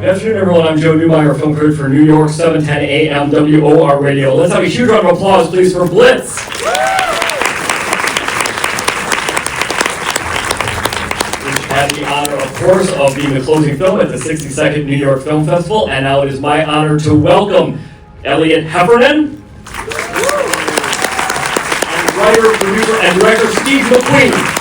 Good afternoon, everyone. I'm Joe Neumaier, film critic for New York 710 AM WOR Radio. Let's have a huge round of applause, please, for Blitz. Which had the honor, of course, of being the closing film at the 62nd New York Film Festival. And now it is my honor to welcome Elliott Heffernan and writer, producer, and director Steve McQueen.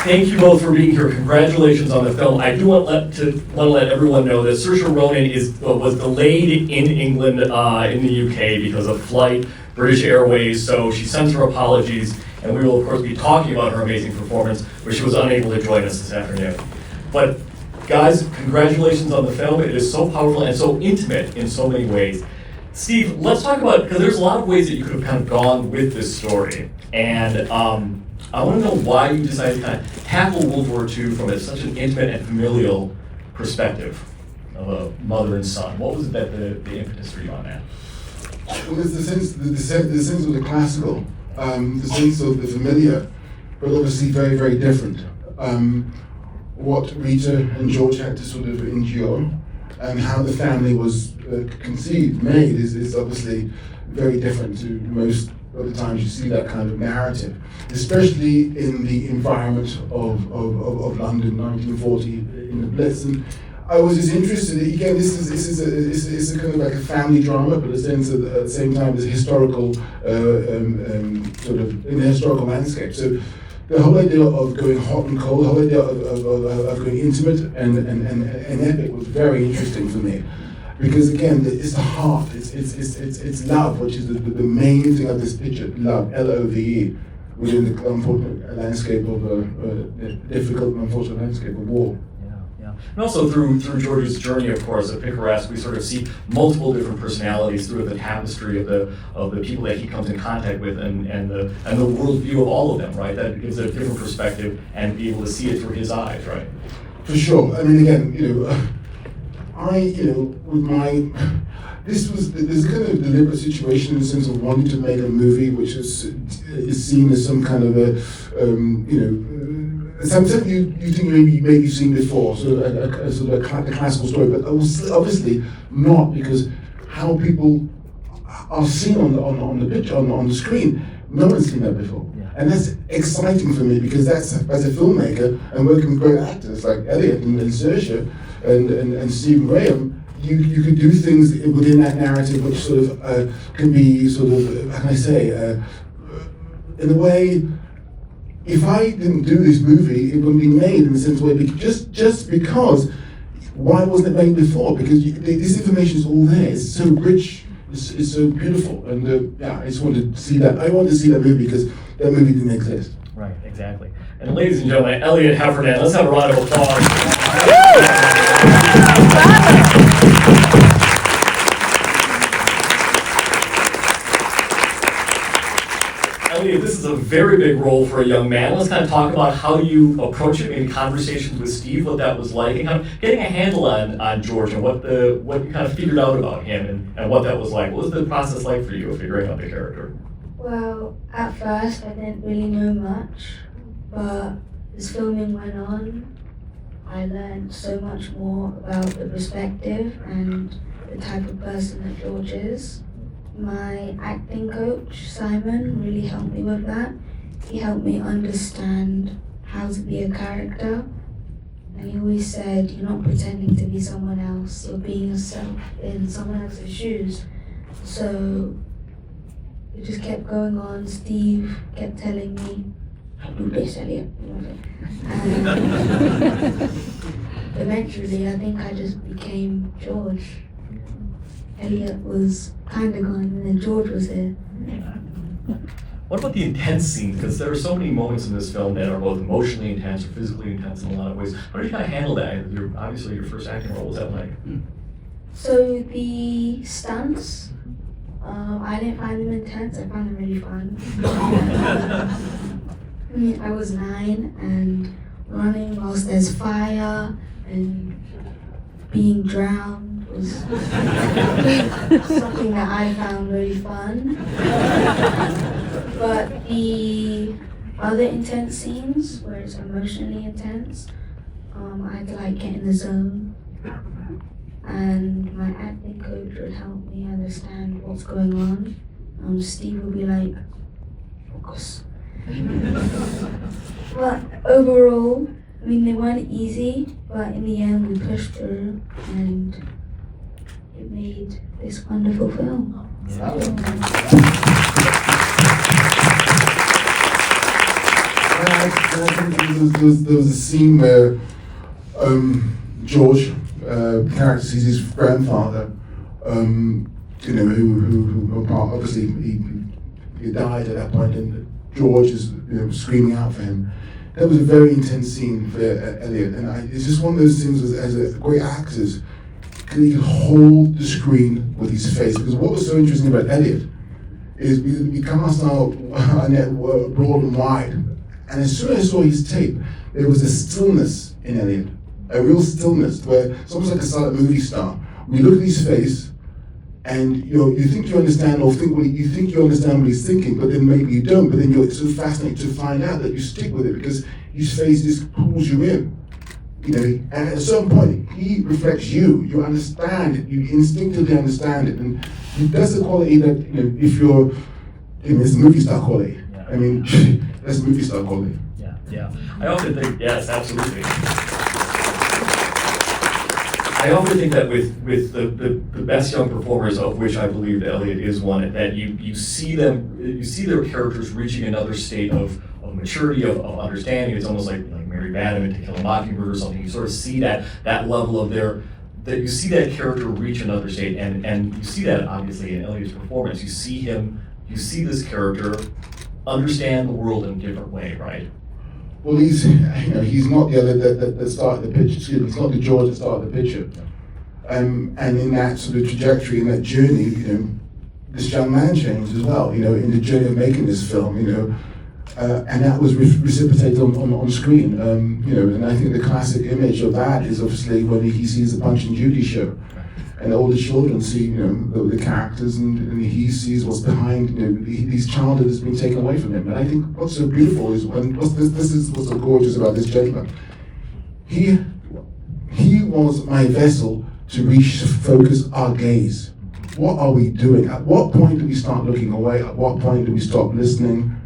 Thank you both for being here. Congratulations on the film. I do want to let everyone know that Saoirse Ronan was delayed in England, in the UK because of flight, British Airways, so she sends her apologies, and we will of course be talking about her amazing performance, where she was unable to join us this afternoon. But guys, congratulations on the film. It is so powerful and so intimate in so many ways. Steve, let's talk about, because there's a lot of ways that you could have kind of gone with this story, and I want to know why you decided to kind of tackle World War II from such an intimate and familial perspective of a mother and son. What was that the impetus for you on that? Well, it's the sense of the classical, the sense of the familiar, but obviously very, very different. What Rita and George had to sort of endure, and how the family was made is obviously very different to most of the times you see that kind of narrative, especially in the environment of London, 1940, in the Blitz. And I was just interested. Again, this is a kind of like a family drama, but at the same time, it's a historical sort of in the historical landscape. So the whole idea of going hot and cold, the whole idea of going intimate and epic was very interesting for me. Because again, it's the heart, it's love, which is the main thing of this picture, love, L-O-V-E, within the unfortunate landscape of difficult and unfortunate landscape of war. Yeah. And also through George's journey, of course, of picaresque, we sort of see multiple different personalities through the tapestry of the people that he comes in contact with, and the worldview of all of them, right? That gives a different perspective and be able to see it through his eyes, right? For sure. I mean, again, there's a kind of deliberate situation in the sense of wanting to make a movie which is seen as some kind of something you think maybe you've seen before, so a classical story, but obviously not, because how people are seen on the picture, on the screen, no one's seen that before. And that's exciting for me, because that's, as a filmmaker and working with great actors like Elliott and Saoirse and Stephen Graham, you could do things within that narrative which sort of can be sort of, how can I say, in a way, if I didn't do this movie, it wouldn't be made in the sense way, just because, why wasn't it made before? Because this information is all there, it's so rich, it's so beautiful, and I just wanted to see that. I wanted to see that movie because that movie didn't exist. Right, exactly. And ladies and gentlemen, Elliott Heffernan, let's have a round of applause. Elliott, this is a very big role for a young man. Let's kind of talk about how you approach it, maybe conversations with Steve, what that was like, and kind of getting a handle on George and what you kind of figured out about him and what that was like. What was the process like for you of figuring out the character? Well, at first I didn't really know much, but as filming went on, I learned so much more about the perspective and the type of person that George is. My acting coach, Simon, really helped me with that. He helped me understand how to be a character. And he always said, you're not pretending to be someone else, you're being yourself in someone else's shoes. So it just kept going on. Steve kept telling me, do this, Elliott. And eventually, I think I just became George. Elliott was kind of gone, and then George was here. What about the intense scenes? Because there are so many moments in this film that are both emotionally intense or physically intense in a lot of ways. How did you kind of handle that? Obviously, your first acting role, what was that like? So the stunts, I didn't find them intense. I found them really fun. I was 9, and running whilst there's fire and being drowned was something that I found really fun. But the other intense scenes, where it's emotionally intense, I had to like get in the zone, and my acting coach would help me understand what's going on. Steve would be like, focus. But overall, I mean, they weren't easy, but in the end we pushed through and it made this wonderful film. I think there was a scene where George, character sees his grandfather, who obviously he died at that point, and George is screaming out for him. That was a very intense scene for Elliott, and it's just one of those things as a great actors, he could hold the screen with his face. Because what was so interesting about Elliott is we cast our net broad and wide, and as soon as I saw his tape, there was a stillness in Elliott, a real stillness where it's almost like a silent movie star. We look at his face, and you think you understand, or you think you understand what he's thinking, but then maybe you don't. But then you're so fascinated to find out that you stick with it because his face just pulls you in. And at a certain point, he reflects you. You understand it. You instinctively understand it, and that's the quality that if you're, it's a movie star quality. Yeah. I mean, that's movie star quality. Yeah. I often think, yes, absolutely. I often think that with the best young performers, of which I believe Elliott is one, that you see their characters reaching another state of maturity, of understanding. It's almost like Mary Madam in To Kill a Mockingbird or something. You sort of see that level of that you see that character reach another state, and you see that obviously in Elliott's performance. You see this character understand the world in a different way, right? Well, he's not the other that started the picture. Excuse me, he's not the George that started the picture. And in that sort of trajectory, in that journey, this young man changed as well. In the journey of making this film, and that was reciprocated on screen. And I think the classic image of that is obviously when he sees the Punch and Judy show, and all the children see the characters, and he sees what's behind. His childhood has been taken away from him. And I think what's so beautiful is this is what's so gorgeous about this gentleman. He was my vessel to refocus our gaze. What are we doing? At what point do we start looking away? At what point do we stop listening?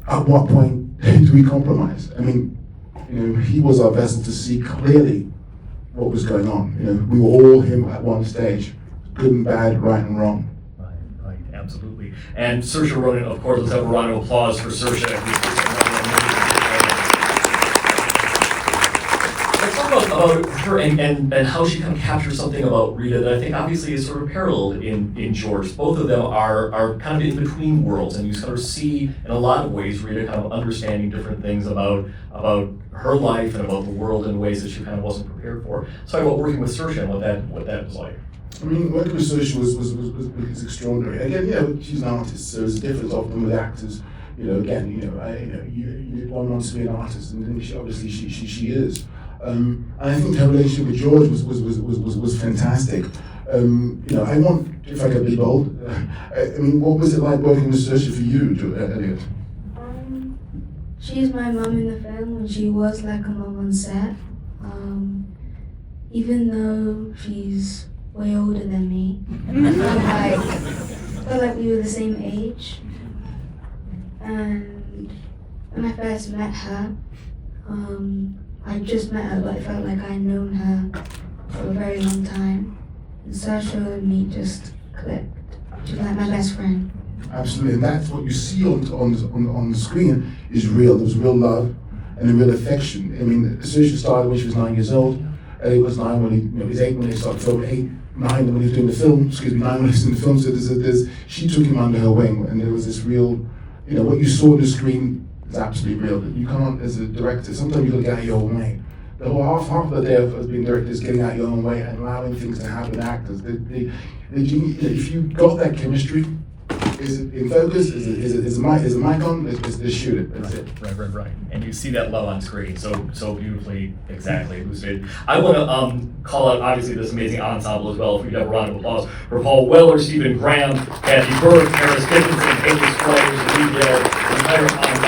At what point do we compromise? I mean, he was our vessel to see clearly what was going on. We were all him at one stage, good and bad, right and wrong. Right, absolutely. And Saoirse Ronan, of course, let's have a round of applause for Saoirse. Let's talk about her and how she kind of captures something about Rita that I think obviously is sort of paralleled in George. Both of them are kind of in between worlds, and you sort of see in a lot of ways Rita kind of understanding different things about her life and about the world in ways that she kind of wasn't prepared for. Talk about working with Saoirse and what that was like. I mean, working with Saoirse was extraordinary. Again, she's an artist, so there's a difference often with actors. You one wants to be an artist, and then she is. And I think her relationship with George was fantastic. I want, if I could be bold, what was it like working with Saoirse for you, Elliott? She's my mum in the film, and she was like a mum on set. Even though she's way older than me, I felt like we were the same age. And when I first met her, I just met her, but I felt like I'd known her for a very long time. And Saoirse and me just clicked. She's like my best friend. Absolutely, and that's what you see on the screen is real. There was real love and a real affection. I mean, Saoirse started when she was 9 years old. Elliott was 9 when he was 8 when they started filming, 9 when he was doing the film. 9 when he was doing the film. So she took him under her wing, and there was this real, what you saw on the screen is absolutely real. You can't, as a director, sometimes you got to get out of your own way. The whole half of the day of being director is getting out of your own way and allowing things to happen. Actors, if you got that chemistry, Is it in focus? Is the mic on? Let's shoot it. That's it. Right. And you see that love on screen so beautifully, exactly elucidated. I want to call out obviously this amazing ensemble as well. If we could have a round of applause for Paul Weller, Stephen Graham, Kathy Burke, Harris Dickinson, Haley Squires, Lee Garrett, the entire ensemble.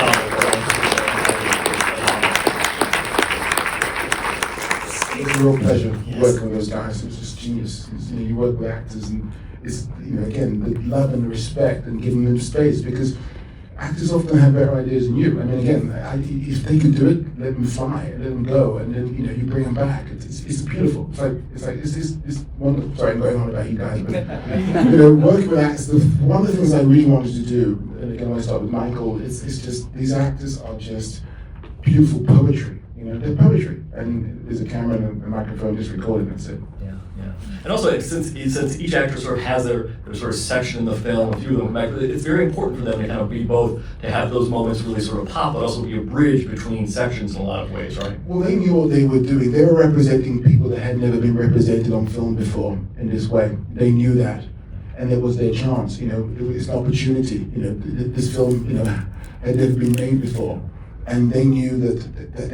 It was a real pleasure working with those guys. It was just genius. You work with actors, and it's again the love and the respect, and giving them space, because actors often have better ideas than you. I mean, again, if they could do it, let them fly, let them go, and then you bring them back. It's beautiful. It's wonderful. Sorry, I'm going on about you guys, but working with actors. One of the things I really wanted to do, and again, when I start with Michael, it's just these actors are just beautiful poetry. They're poetry, and there's a camera and a microphone just recording. That's it. Yeah. And also, since each actor sort of has their sort of section in the film, a few of them come back, it's very important for them to kind of be both, to have those moments really sort of pop, but also be a bridge between sections in a lot of ways, right? Well, they knew what they were doing. They were representing people that had never been represented on film before in this way. They knew that, and it was their chance. It's an opportunity. This film, had never been made before. And they knew that the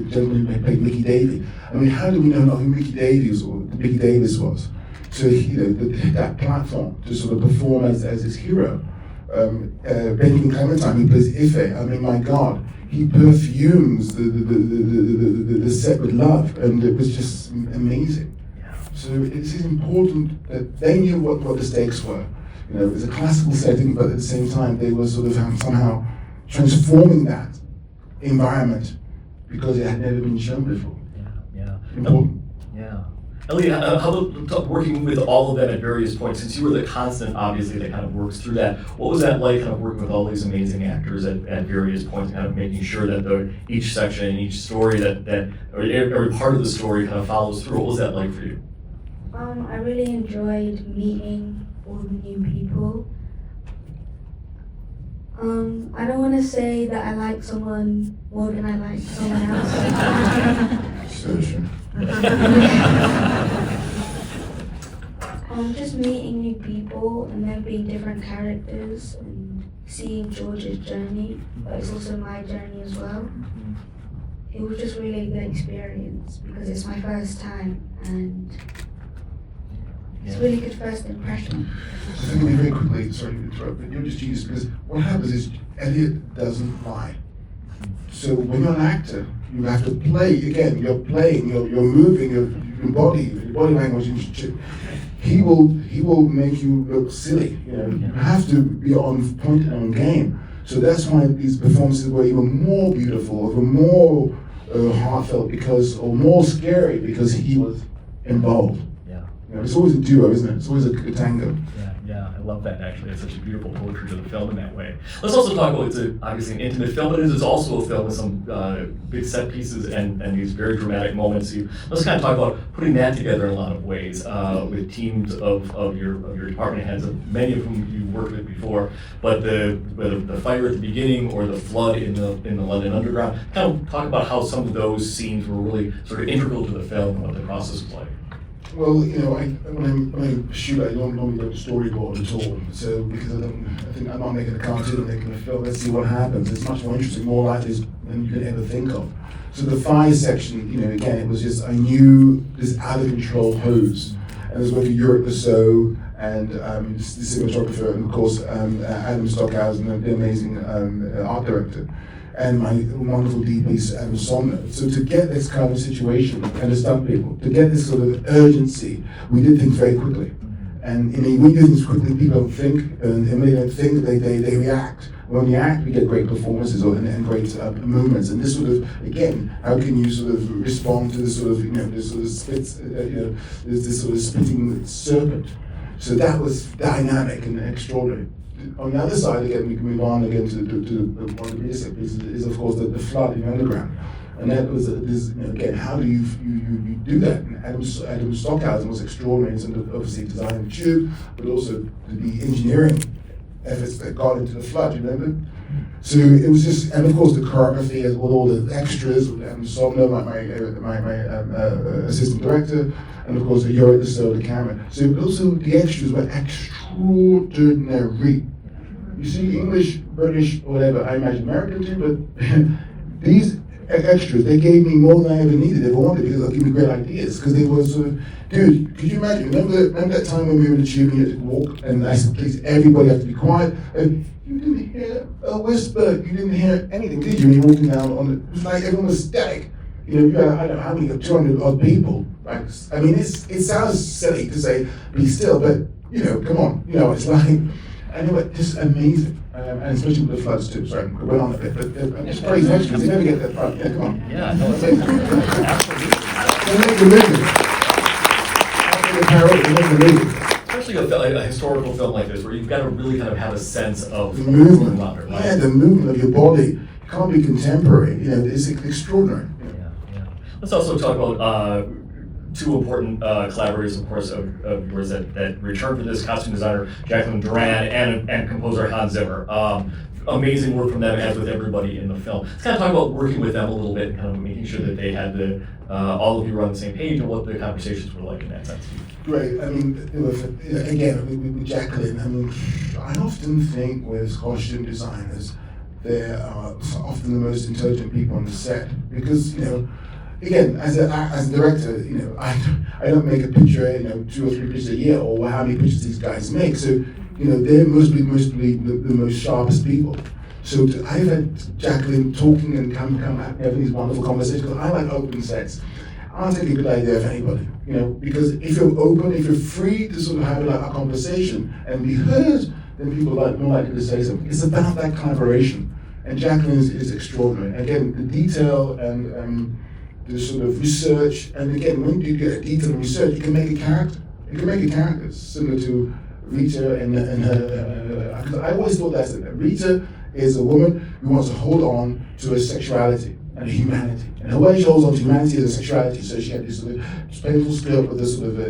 gentleman who played Mickey Davies. I mean, how do we know not who Mickey Davies was? So that platform to sort of perform as his hero. Benjamin Clementine, who plays Ife. I mean, my God, he perfumes the set with love, and it was just amazing. So it's important that they knew what the stakes were. It was a classical setting, but at the same time, they were sort of somehow transforming that environment because it had never been shown before. Yeah. Important. Yeah. Elliott, how about working with all of them at various points? Since you were the constant, obviously, that kind of works through that, what was that like, kind of working with all these amazing actors at various points, kind of making sure that each section and each story or every part of the story kind of follows through? What was that like for you? I really enjoyed meeting all the new people. I don't want to say that I like someone more than I like someone else. Sure. Just meeting new people and them being different characters and seeing George's journey, but it's also my journey as well. It was just really a good experience because it's my first time, and it's a really good first impression. So think of me very quickly, sorry to interrupt, but you're just genius, because what happens is Elliott doesn't lie. So when you're an actor, you have to play, again, you're playing, you're moving, your body language, he will make you look silly. You have to be on point and on game. So that's why these performances were even more beautiful, even more heartfelt, or more scary, because he was involved. It's always a duo, isn't it? It's always a tango. Yeah, I love that, actually. It's such a beautiful poetry to the film in that way. Let's also talk about, it's obviously an intimate film, but it is also a film with some big set pieces and these very dramatic moments. Let's kind of talk about putting that together in a lot of ways with teams of your department heads, many of whom you worked with before, but whether the fire at the beginning or the flood in the London Underground, kind of talk about how some of those scenes were really sort of integral to the film and what the process was like. Well, when I shoot, I don't normally go to storyboard at all. So because I think I'm not making a cartoon, I'm making a film. Let's see what happens. It's much more interesting, more like this than you could ever think of. So the fire section, again, it was just I knew this out of control hose, and I was working with Yurick Lasso and the cinematographer, and of course Adam Stockhausen, the amazing art director, and my wonderful DP, Adam Somner. So to get this kind of situation, and the stunt people, to get this sort of urgency, we did things very quickly. And when you do things quickly, people don't think, and when they don't think, they react. When we act, we get great performances and great movements. And this sort of, again, how can you sort of respond to this sort of, this sort of spits, this sort of spitting serpent? So that was dynamic and extraordinary. On the other side, again, we can move on again to one of the biggest pieces is of course the flood in the underground, and that was again, how do you do that? And Adam Stockhausen was extraordinary in terms of obviously designing the tube, but also the engineering efforts that got into the flood, you remember? So it was just, and of course the choreography with all the extras, with ensemble, my assistant director, and of course you're at the side of the camera. So also the extras were extraordinary. You see, English, British, whatever, I imagine American too, but these extras, they gave me more than I ever needed, ever wanted, because they gave me great ideas. Because they were sort of, dude, could you imagine? Remember that time when we were in the tube and you had to walk, and I said, please, everybody has to be quiet. And you didn't hear a whisper. You didn't hear anything, did you? When you were walking down on it was like everyone was static. You know, you had, I don't know how many, 200 odd people. Right? I mean, it sounds silly to say be still, but you know, come on, you know, it's like. And it was just amazing, and especially with the floods too. Sorry, we went on a bit, but I'm just praise extras. You never get that front. Yeah, come on. Yeah, no, it's absolutely. They make the movie. They make the movie. Especially a historical film like this, where you've got to really kind of have a sense of The movement. Right? Yeah, the movement of your body. You can't be contemporary. You know, it's extraordinary. Yeah. Let's also talk about two important collaborators, of course, of yours that returned for this: costume designer Jacqueline Duran and composer Hans Zimmer. Amazing work from them, as with everybody in the film. Let's kind of talk about working with them a little bit, kind of making sure that they had all of you were on the same page, and what the conversations were like in that sense. Great. I mean, again, with Jacqueline, I mean, I often think with costume designers, they are often the most intelligent people on the set, because, you know, again, as a director, you know, I don't make a picture, you know, 2 or 3 pictures a year, or how many pictures these guys make. So, you know, they're mostly the most sharpest people. So I've had Jacqueline talking and having these wonderful conversations, because I like open sets. I'll take a good idea of anybody, you know, because if you're open, if you're free to sort of have a conversation and be heard, then people are more likely to say something. It's about that collaboration, and Jacqueline is extraordinary. Again, the detail and the sort of research, and again, when you get detail and research, you can make a character. You can make a character similar to Rita and her. Because I always thought that Rita is a woman who wants to hold on to her sexuality and humanity. And the way she holds on to humanity is her sexuality. So she had this sort of painful skirt with this sort of the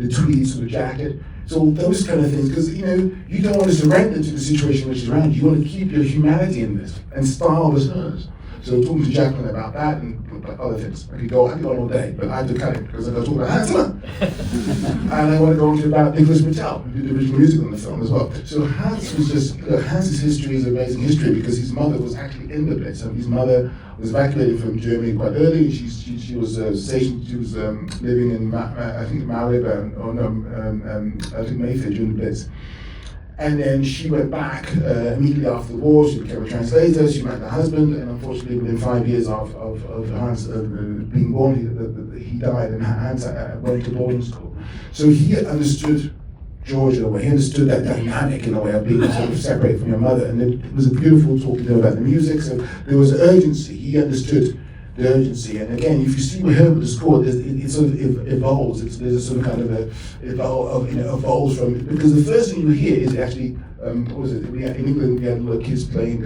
tweed sort of jacket. So those kind of things, because you know you don't want to surrender to the situation which is around you. You want to keep your humanity in this, and style was hers. So talking to Jacqueline about that and other things. I could go on all day, but I have to cut it because I'm going to talk about Hans Zimmer. And I want to go on to about Nicholas Britell, who did the original music on the film as well. So Hans was just, Hans's history is amazing history, because his mother was actually in the Blitz. His mother was evacuated from Germany quite early. She was stationed, she was living in, I think, Marib, I think Mayfair during the Blitz. And then she went back immediately after the war. She became a translator. She met her husband, and unfortunately, within 5 years of Hans being born, he died, and Hans went to boarding school. So he understood George in a way. He understood that dynamic in a way of being sort of separated from your mother, and it was a beautiful talking to him about the music. So there was urgency. He understood the urgency, and again, if you see with her with the score, it sort of evolves. There's a sort of kind of evolves from it, because the first thing you hear is actually what was it? In England we had little kids playing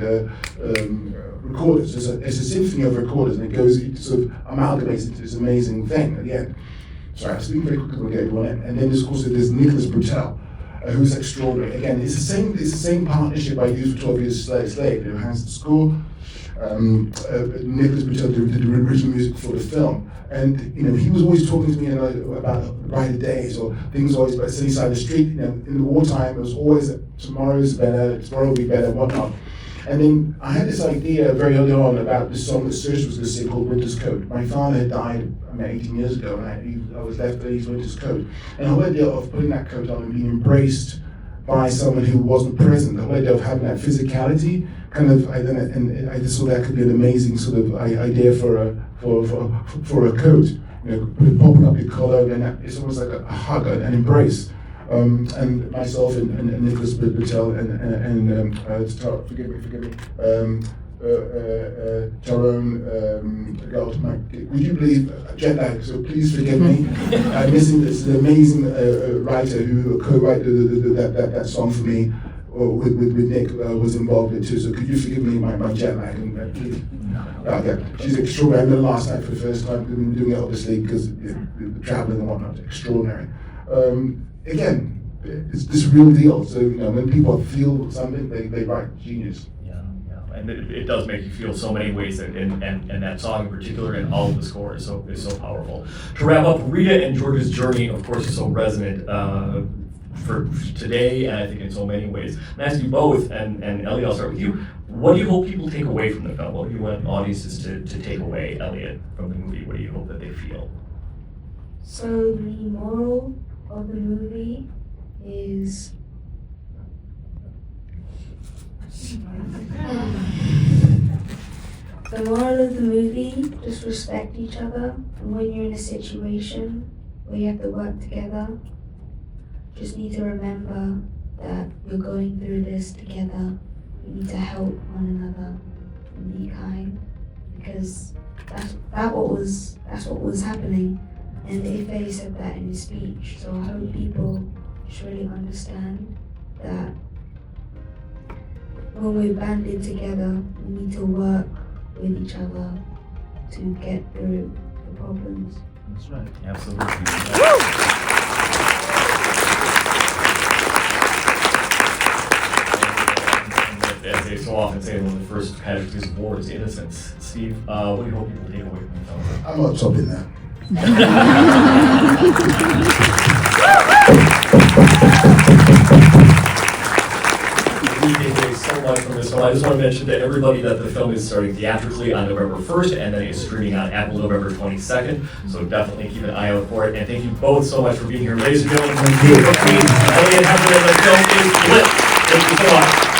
recorders. It's a symphony of recorders, and it sort of amalgamates into this amazing thing at the end. Sorry, I'm speaking very quickly to get everyone in. And then of course there's Nicholas Britell, who's extraordinary. Again, it's the same partnership I used for 12 Years a Slave. You know, Hans the score. Nicholas Britell did the original music for the film, and you know he was always talking to me about brighter days or things always about sitting side of the street. You know, in the wartime it was always tomorrw will be better, whatnot. And then I had this idea very early on about this song that Saoirse was going to sing called Winter's Coat. My father had died 18 years ago, and I was left with his winter's coat. And the whole idea of putting that coat on and being embraced by someone who wasn't present, the whole idea of having that physicality, kind of, and I just thought that could be an amazing sort of idea for a coat. You know, popping up your collar, and it's almost like a hug, an embrace. And myself and Nicholas Britell and forgive me, Tyrone, would you believe jet lag? So please forgive me. I'm missing this amazing writer who co-wrote that song for me. With Nick was involved in it too. So could you forgive me my jet lag? Please. Okay, she's extraordinary. I met her last night for the first time. We've been doing it obviously because the traveling and whatnot. Extraordinary. Again, it's this real deal. So when people feel something, they write genius. And it does make you feel so many ways, and that song in particular, and all of the score is so powerful. To wrap up, Rita and George's journey, of course, is so resonant for today, and I think in so many ways. I'm gonna ask you both, and Elliott, I'll start with you. What do you hope people take away from the film? What do you want audiences to take away, Elliott, from the movie? What do you hope that they feel? So the moral of the movie is the moral of the movie, just respect each other, and when you're in a situation where you have to work together, just need to remember that you're going through this together. You need to help one another and be kind, because that's what was happening. And Ife said that in his speech. So I hope people should really understand that when we're banded together, we need to work with each other to get through the problems. That's right. Absolutely. As they so often say, one of the first casualties of war is innocence. Steve, what do you hope people take away from the film? I'm not topping that. We take away so much from this film. I just want to mention to everybody that the film is starting theatrically on November 1st, and then it's streaming on Apple November 22nd. So definitely keep an eye out for it. And thank you both so much for being here. Ladies and gentlemen, McQueen, Elliott Heffernan, the film is Blitz. Thank you so much.